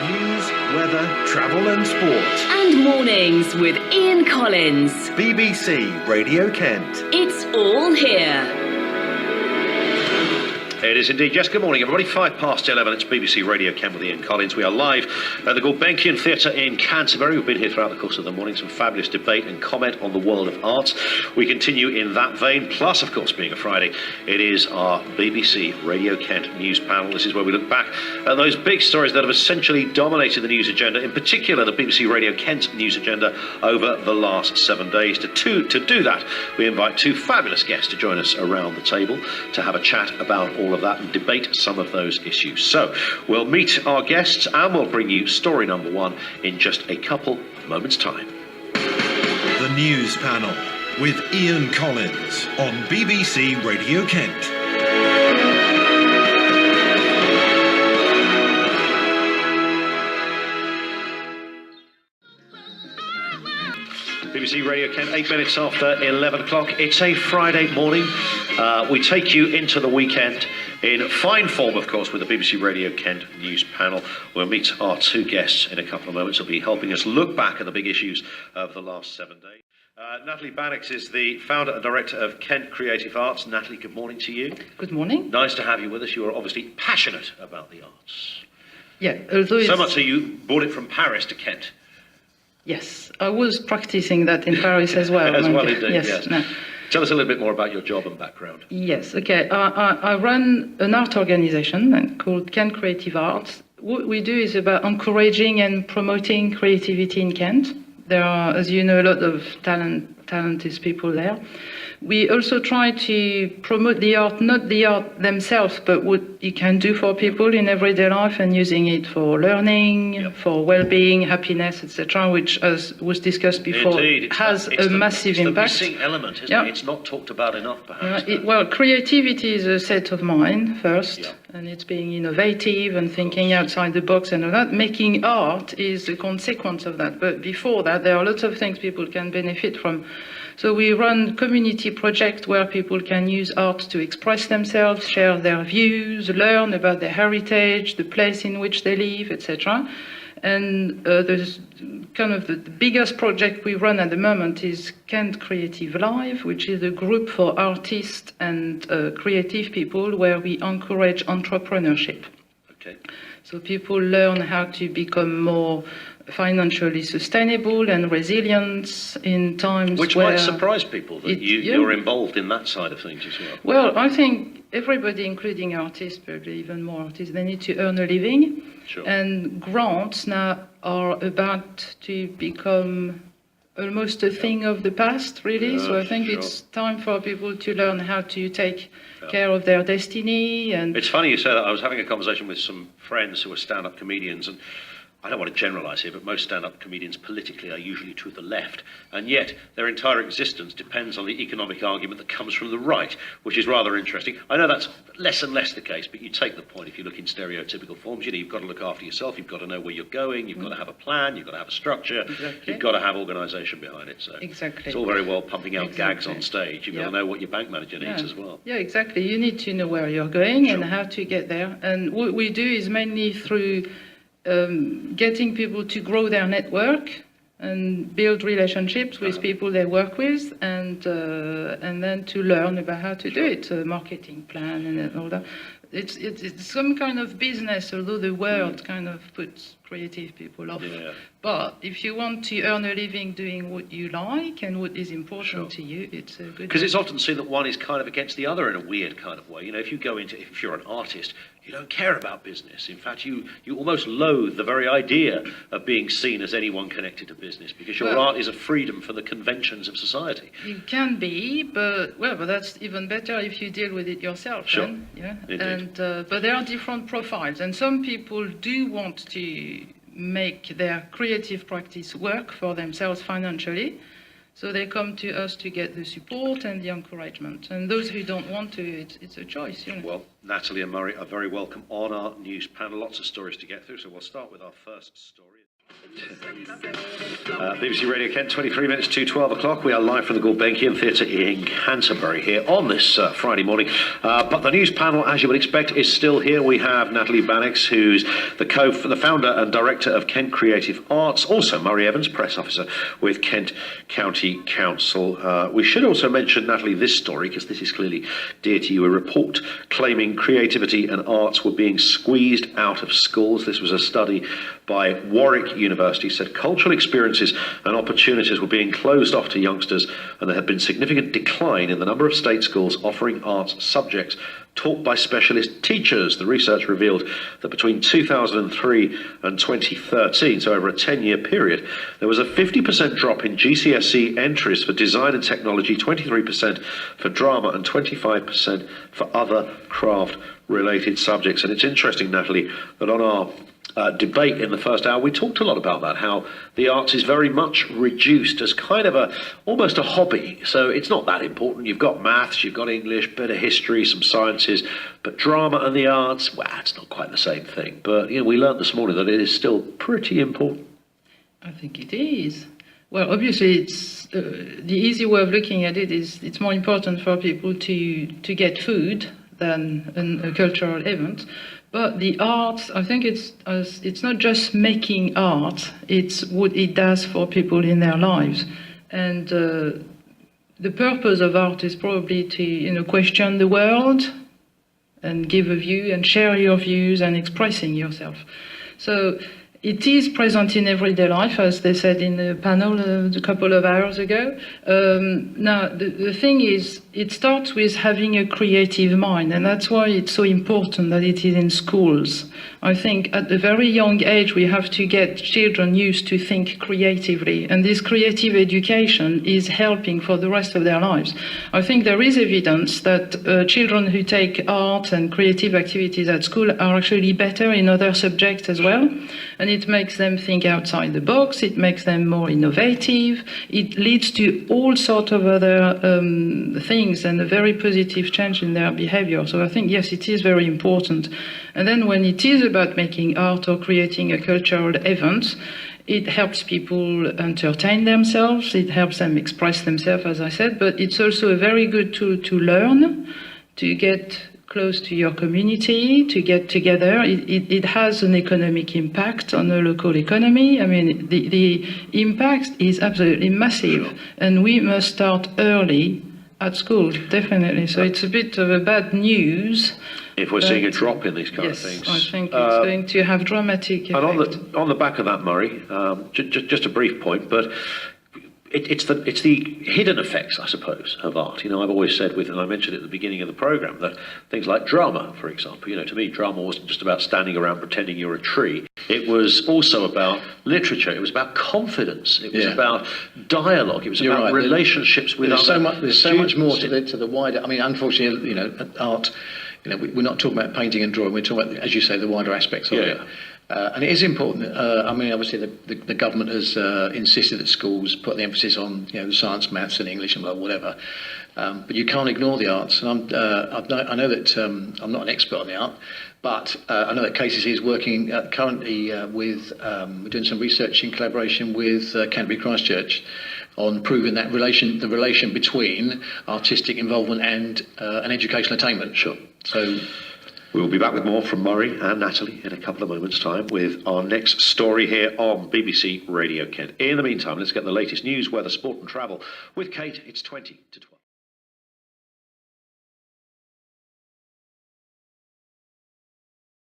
News, weather, travel and sport. And mornings with Ian Collins. BBC Radio Kent. It's all here. It is indeed. Yes, good morning, everybody. 11:05. It's BBC Radio Kent with Ian Collins. We are live at the Gulbenkian Theatre in Canterbury. We've been here throughout the course of the morning. Some fabulous debate and comment on the world of arts. We continue in that vein. Plus, of course, being a Friday, it is our BBC Radio Kent news panel. This is where we look back at those big stories that have essentially dominated the news agenda, in particular the BBC Radio Kent news agenda over the last 7 days. To do that, we invite two fabulous guests to join us around the table to have a chat about all of that and debate some of those issues. So we'll meet our guests and we'll bring you story number one in just a couple of moments' time. The News Panel with Ian Collins on BBC Radio Kent. BBC Radio Kent, 8 minutes after 11 o'clock. It's a Friday morning. We take you into the weekend in fine form, of course, with the BBC Radio Kent news panel. We'll meet our two guests in a couple of moments. They'll be helping us look back at the big issues of the last 7 days. Nathalie Banaigs is the founder and director of Kent Creative Arts. Nathalie, good morning to you. Good morning. Nice to have you with us. You are obviously passionate about the arts. Yeah, although so much so you brought it from Paris to Kent. Yes, I was practicing that in Paris as well. As well, indeed, yes. No. Tell us a little bit more about your job and background. Yes, okay. I run an art organization called Kent Creative Arts. What we do is about encouraging and promoting creativity in Kent. There are, as you know, a lot of talented people there. We also try to promote the art, not the art themselves, but what you can do for people in everyday life and using it for learning, for well-being, happiness, etc., which, as was discussed before, Indeed, has a massive impact. It's the missing element, isn't it? It's not talked about enough, perhaps. Well, creativity is a set of mind first, and it's being innovative and thinking outside the box and all that. Making art is a consequence of that. But before that, there are lots of things people can benefit from. So we run community projects where people can use art to express themselves, share their views, learn about their heritage, the place in which they live, etc. And there's kind of the biggest project we run at the moment is Kent Creative Live, which is a group for artists and creative people where we encourage entrepreneurship. Okay. So people learn how to become more financially sustainable and resilient in times which where... might surprise people that you're involved in that side of things as well. Well, I think everybody, including artists, probably even more artists, they need to earn a living. Sure. And grants now are about to become almost a thing of the past, really. So I think it's time for people to learn how to take care of their destiny. And it's funny you say that. I was having a conversation with some friends who are stand-up comedians, and I don't want to generalise here, but most stand-up comedians politically are usually to the left, and yet their entire existence depends on the economic argument that comes from the right, which is rather interesting. I know that's less and less the case, but you take the point. If you look in stereotypical forms, you've got to look after yourself, you've got to know where you're going, you've got to have a plan, you've got to have a structure, you've got to have organisation behind it. So it's all very well pumping out gags on stage. You've got to know what your bank manager needs as well. Yeah, exactly. You need to know where you're going and how to get there. And what we do is mainly through getting people to grow their network and build relationships with people they work with, and then to learn about how to do it, a marketing plan and all that. It's some kind of business, although the word kind of puts creative people off. Yeah. But if you want to earn a living doing what you like and what is important to you, it's a good... Because it's often seen that one is kind of against the other in a weird kind of way. You know, if you're an artist, you don't care about business. In fact, you almost loathe the very idea of being seen as anyone connected to business, because your art is a freedom from the conventions of society. You can be, but that's even better if you deal with it yourself. Sure. Then, yeah. Indeed. But there are different profiles, and some people do want to make their creative practice work for themselves financially. So they come to us to get the support and the encouragement. And those who don't want to, it's a choice. You know. Well, Nathalie and Murray are very welcome on our news panel. Lots of stories to get through, so we'll start with our first story. BBC Radio Kent, 23 minutes to 12 o'clock. We are live from the Gulbenkian Theatre in Canterbury here on this Friday morning. But the news panel, as you would expect, is still here. We have Nathalie Banaigs, who's the founder and director of Kent Creative Arts. Also, Murray Evans, press officer with Kent County Council. We should also mention, Nathalie, this story, because this is clearly dear to you. A report claiming creativity and arts were being squeezed out of schools. This was a study by Warwick University, said cultural experiences and opportunities were being closed off to youngsters, and there had been significant decline in the number of state schools offering arts subjects taught by specialist teachers. The research revealed that between 2003 and 2013, so over a 10-year period, there was a 50% drop in GCSE entries for design and technology, 23% for drama and 25% for other craft-related subjects. And it's interesting, Nathalie, that on our debate in the first hour, we talked a lot about that, how the arts is very much reduced as kind of almost a hobby. So it's not that important. You've got maths, you've got English, bit of history, some sciences, but drama and the arts, well, it's not quite the same thing. But we learned this morning that it is still pretty important. I think it is. Well, obviously, it's the easy way of looking at it is it's more important for people to get food than a cultural event. But the arts, I think it's not just making art, it's what it does for people in their lives. And the purpose of art is probably to question the world and give a view and share your views and expressing yourself. So it is present in everyday life, as they said in the panel a couple of hours ago. Now, the thing is, it starts with having a creative mind, and that's why it's so important that it is in schools. I think at a very young age, we have to get children used to think creatively, and this creative education is helping for the rest of their lives. I think there is evidence that children who take art and creative activities at school are actually better in other subjects as well, and it makes them think outside the box, it makes them more innovative, it leads to all sorts of other things and a very positive change in their behavior. So I think, yes, it is very important. And then when it is about making art or creating a cultural event, it helps people entertain themselves, it helps them express themselves, as I said, but it's also a very good tool to learn, to get close to your community, to get together. It has an economic impact on the local economy. I mean, the impact is absolutely massive, and we must start early at school, definitely. So it's a bit of a bad news. If we're seeing a drop in these kind of things. Yes, I think it's going to have dramatic effect. And on the back of that, Murray, just a brief point, but it's the hidden effects, I suppose, of art. I've always said, and I mentioned it at the beginning of the programme, that things like drama, for example, to me, drama wasn't just about standing around pretending you're a tree. It was also about literature. It was about confidence. It was about dialogue. It was about relationships with others. There's so much more to the wider. I mean, unfortunately, art. We're not talking about painting and drawing. We're talking about, as you say, the wider aspects of it. And it is important. I mean, obviously, the government has insisted that schools put the emphasis on, the science, maths, and English, and whatever. But you can't ignore the arts. And I know that I'm not an expert on the art, but I know that KCC is working currently with, we're doing some research in collaboration with Canterbury Christchurch on proving that the relation between artistic involvement and an educational attainment. Sure. So we'll be back with more from Murray and Nathalie in a couple of moments' time with our next story here on BBC Radio Kent. In the meantime, let's get the latest news, weather, sport and travel with Kate. It's 20 to 12.